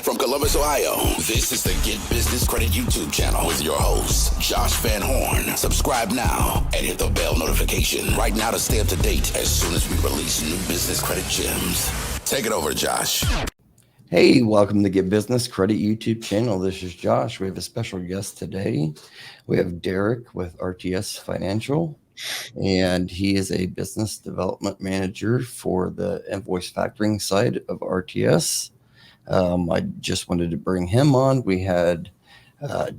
From Columbus, Ohio, this is the Get Business Credit YouTube channel with your host, Josh Van Horn. Subscribe now and hit the bell notification right now to stay up to date as soon as we release new business credit gems. Take it over, Josh. Hey, welcome to the Get Business Credit YouTube channel. This is Josh. We have a special guest today. We have Derek with RTS Financial, and he is a business development manager for the invoice factoring side of RTS. I just wanted to bring him on. We had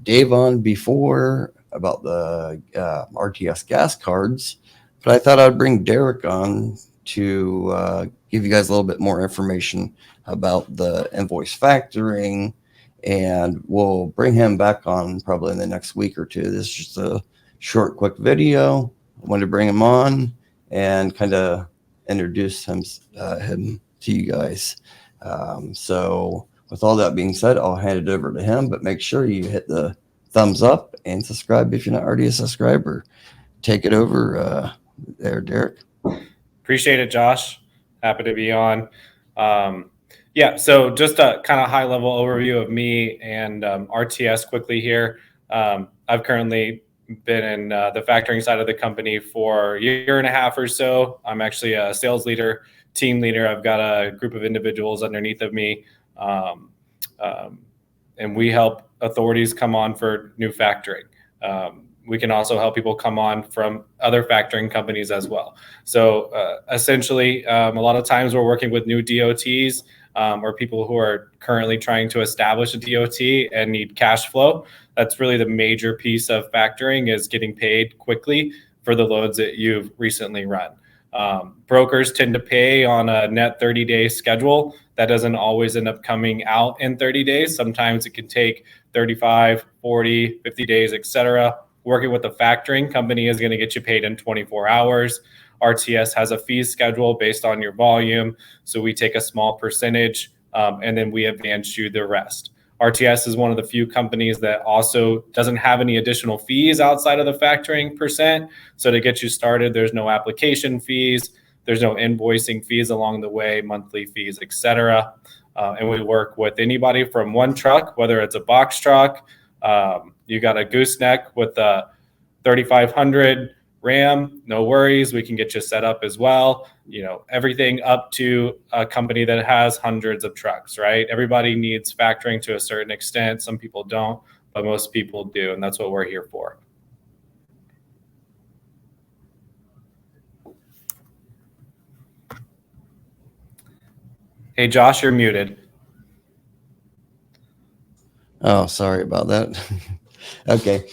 Dave on before about the RTS gas cards, but I thought I'd bring Derek on to give you guys a little bit more information about the invoice factoring, and we'll bring him back on probably in the next week or two. This is just a short, quick video. I wanted to bring him on and kind of introduce him to you guys. So with all that being said, I'll hand it over to him, but make sure you hit the thumbs up and subscribe if you're not already a subscriber. Take it over there, Derek. Appreciate it, Josh. Happy to be on. So just a kind of high level overview of me and RTS quickly here. I've currently been in the factoring side of the company for a year and a half or so. I'm actually a sales leader, team leader. I've got a group of individuals underneath of me, and we help authorities come on for new factoring. We can also help people come on from other factoring companies as well. So essentially, a lot of times we're working with new DOTs or people who are currently trying to establish a DOT and need cash flow. That's really the major piece of factoring, is getting paid quickly for the loads that you've recently run. Brokers tend to pay on a net 30-day schedule. That doesn't always end up coming out in 30 days. Sometimes it can take 35, 40, 50 days, etc. Working with the factoring company is going to get you paid in 24 hours. RTS has a fee schedule based on your volume. So we take a small percentage and then we advance you the rest. RTS is one of the few companies that also doesn't have any additional fees outside of the factoring percent. So to get you started, there's no application fees. There's no invoicing fees along the way, monthly fees, etc. And we work with anybody from one truck, whether it's a box truck, you got a gooseneck with a 3500 Ram, no worries. We can get you set up as well. You know, everything up to a company that has hundreds of trucks, right? Everybody needs factoring to a certain extent. Some people don't, but most people do. And that's what we're here for. Hey, Josh, you're muted. Oh, sorry about that. Okay.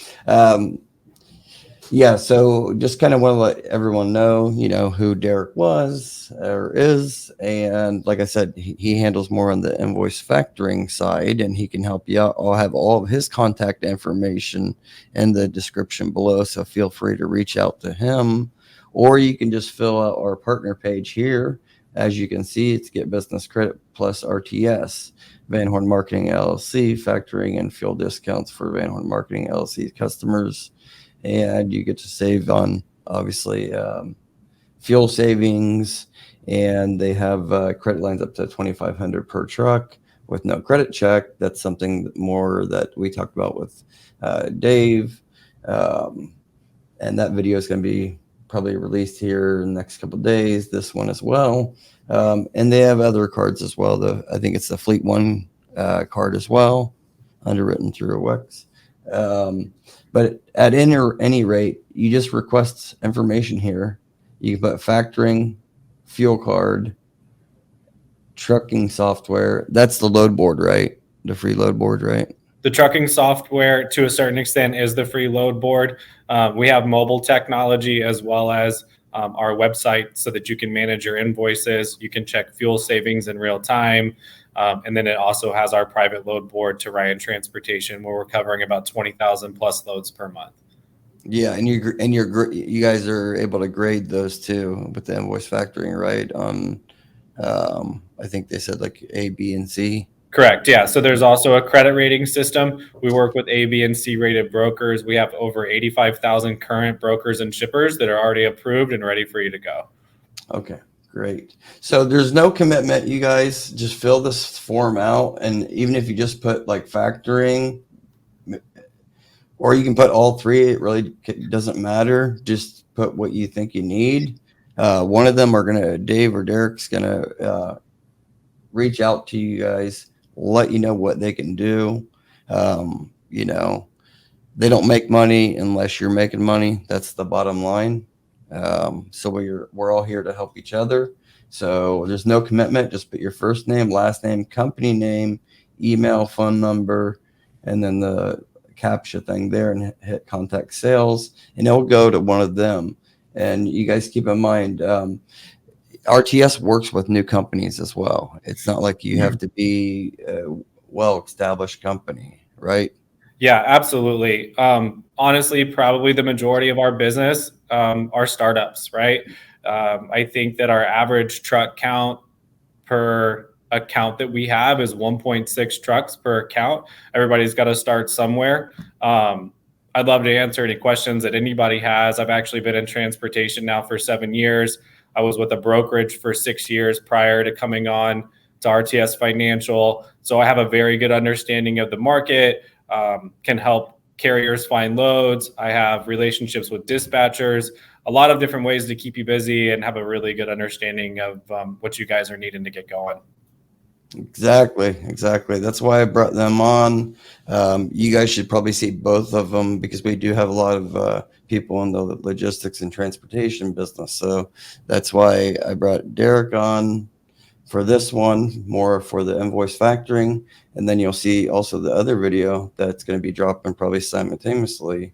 So just kind of want to let everyone know, who Derek was or is. And like I said, he handles more on the invoice factoring side, and he can help you out. I'll have all of his contact information in the description below. So feel free to reach out to him, or you can just fill out our partner page here. As you can see, it's Get Business Credit plus RTS, Van Horn Marketing LLC, factoring and fuel discounts for Van Horn Marketing LLC customers. And you get to save on, obviously, fuel savings. And they have credit lines up to $2,500 per truck with no credit check. That's something more that we talked about with Dave. And that video is going to be probably released here in the next couple of days, this one as well. And they have other cards as well. I think it's the Fleet One card as well, underwritten through WEX. But at any rate, you just request information here. You can put factoring, fuel card, trucking software. That's the load board, right? The free load board, right? The trucking software, to a certain extent, is the free load board. We have mobile technology as well as our website so that you can manage your invoices. You can check fuel savings in real time. And then it also has our private load board to Ryan Transportation, where we're covering about 20,000 plus loads per month. Yeah, and you guys are able to grade those too with the invoice factoring, right? On I think they said like A, B, and C. Correct. Yeah. So there's also a credit rating system. We work with A, B, and C rated brokers. We have over 85,000 current brokers and shippers that are already approved and ready for you to go. Okay, Great. So there's no commitment. You guys just fill this form out. And even if you just put like factoring, or you can put all three, it really doesn't matter. Just put what you think you need. One of them are going to, Dave or Derek's going to reach out to you guys, let you know what they can do. You know, they don't make money unless you're making money. That's the bottom line. So we're all here to help each other. So there's no commitment. Just put your first name, last name, company name, email, phone number, and then the CAPTCHA thing there, and hit contact sales, and it'll go to one of them. And you guys keep in mind, RTS works with new companies as well. It's not like you have to be a well-established company, right? Yeah, absolutely. Honestly, probably the majority of our business are startups, right? I think that our average truck count per account that we have is 1.6 trucks per account. Everybody's got to start somewhere. I'd love to answer any questions that anybody has. I've actually been in transportation now for 7 years. I was with a brokerage for 6 years prior to coming on to RTS Financial. So I have a very good understanding of the market, can help carriers find loads. I have relationships with dispatchers, a lot of different ways to keep you busy and have a really good understanding of what you guys are needing to get going. Exactly. That's why I brought them on. You guys should probably see both of them because we do have a lot of people in the logistics and transportation business. So that's why I brought Derek on for this one, more for the invoice factoring. And then you'll see also the other video that's going to be dropping probably simultaneously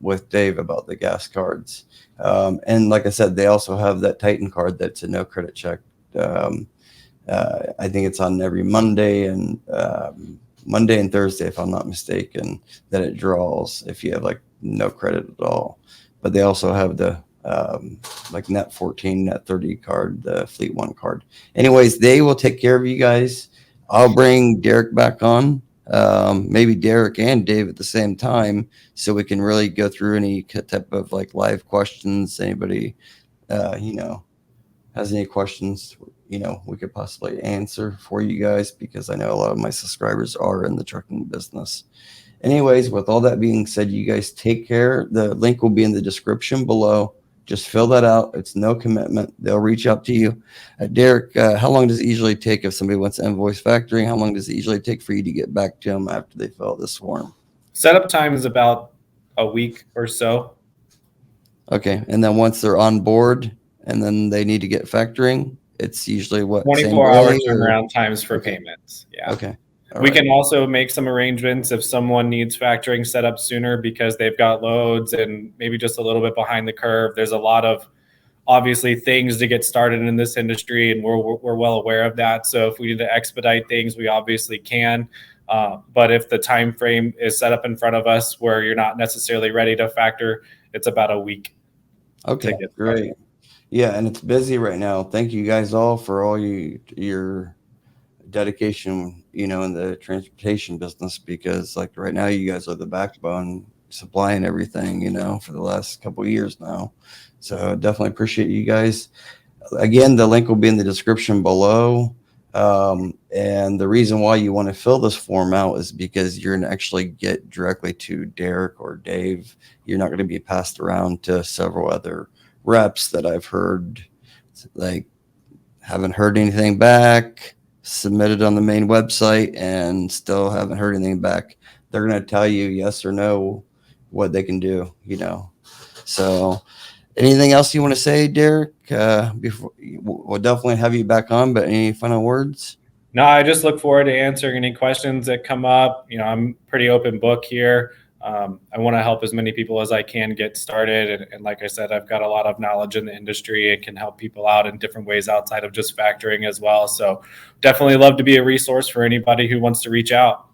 with Dave about the gas cards. And like I said, they also have that Titan card that's a no credit check. I think it's on every Monday and Thursday, if I'm not mistaken, that it draws if you have like no credit at all. But they also have the like net 14, net 30 card, the Fleet One card. Anyways, they will take care of you guys. I'll bring Derek back on, maybe Derek and Dave at the same time, so we can really go through any type of like live questions. Anybody, has any questions, we could possibly answer for you guys, because I know a lot of my subscribers are in the trucking business. Anyways, with all that being said, you guys take care. The link will be in the description below. Just fill that out. It's no commitment. They'll reach out to you. Derek, how long does it usually take if somebody wants invoice factoring? How long does it usually take for you to get back to them after they fill out this form? Setup time is about a week or so. Okay. And then once they're on board and then they need to get factoring, it's usually what? 24-hour turnaround times for payments. Yeah. Okay. We can also make some arrangements if someone needs factoring set up sooner because they've got loads and maybe just a little bit behind the curve. There's a lot of obviously things to get started in this industry, and we're well aware of that. So if we need to expedite things, we obviously can. But if the time frame is set up in front of us where you're not necessarily ready to factor, it's about a week. Okay, great. Yeah, and it's busy right now. Thank you guys all for all your dedication, in the transportation business, because like right now you guys are the backbone supplying everything, for the last couple of years now. So definitely appreciate you guys. Again, the link will be in the description below. And the reason why you want to fill this form out is because you're going to actually get directly to Derek or Dave. You're not going to be passed around to several other reps that I've heard, like, haven't heard anything back, submitted on the main website, and still haven't heard anything back. They're going to tell you yes or no what they can do, So anything else you want to say, Derek? Before we'll definitely have you back on, but any final words? No, I just look forward to answering any questions that come up. I'm pretty open book here. I want to help as many people as I can get started. And like I said, I've got a lot of knowledge in the industry and can help people out in different ways outside of just factoring as well. So definitely love to be a resource for anybody who wants to reach out.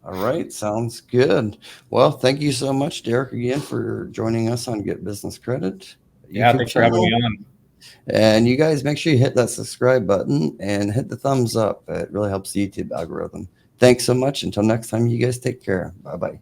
All right. Sounds good. Well, thank you so much, Derek, again, for joining us on Get Business Credit. Yeah, thanks for having me on. And you guys make sure you hit that subscribe button and hit the thumbs up. It really helps the YouTube algorithm. Thanks so much. Until next time, you guys take care. Bye-bye.